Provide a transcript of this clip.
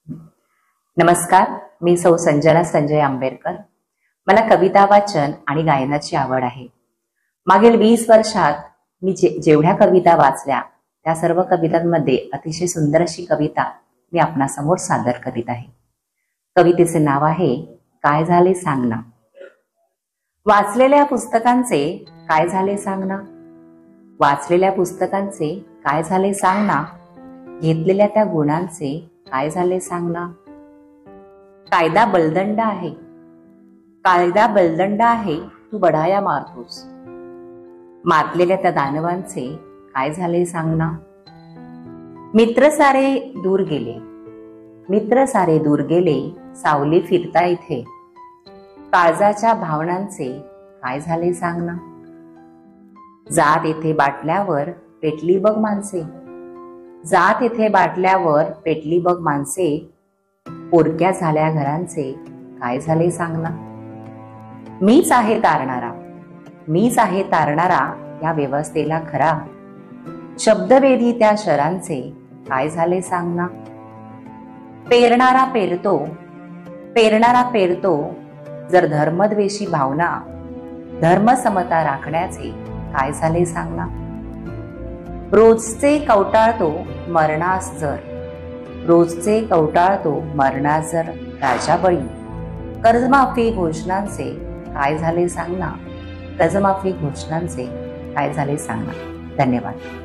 नमस्कार, मी सौ संजना संजय आंबेडकर। मला कविता वाचन आणि गायनाची आवड आहे। मागील 20 वर्षात मी जेवढ्या कविता वाचल्या त्या सर्व कवितांमध्ये अतिशय सुंदर अशी कविता मी आपणासमोर सादर करीत आहे। कवितेचे नाव आहे काय झाले सांग ना। वाचलेल्या पुस्तकांचे काय झाले सांग ना, वाचलेल्या पुस्तकांचे काय झाले सांग ना, घेतलेल्या त्या गुणांचे काय झाले सांग ना। कायदा बलदंड आहे, कायदा बलदंड आहे, तू बढाया मारतोस। मारलेल्या त्या दानवांचे काय झाले सांग ना। मित्र सारे दूर गेले, मित्र सारे दूर गेले, सावली फिरता इथे। काळजाच्या भावनांचे काय झाले सांग ना। जात येथे बाटल्यावर पेटली बघ माणसे, जात येथे बाटल्यावर पेटली बघ माणसे। पोरक्या झाल्या घरांचे काय झाले सांग ना। मीच आहे तारणारा, मीच आहे तारणारा या व्यवस्थेला खरा। शब्दवेधी त्या शरांचे काय झाले सांग ना। पेरणारा पेरतो, पेरणारा पेरतो, जर धर्मद्वेषी भावना, धर्मसमता राखण्याचे काय झाले सांग ना। रोजचे कवटाळतो मरणास जर, रोजचे कवटाळतो मरणास जर राजा बळी। कर्जमाफी घोषणांचे काय झाले सांग ना, कर्जमाफी घोषणांचे काय झाले सांग ना। धन्यवाद।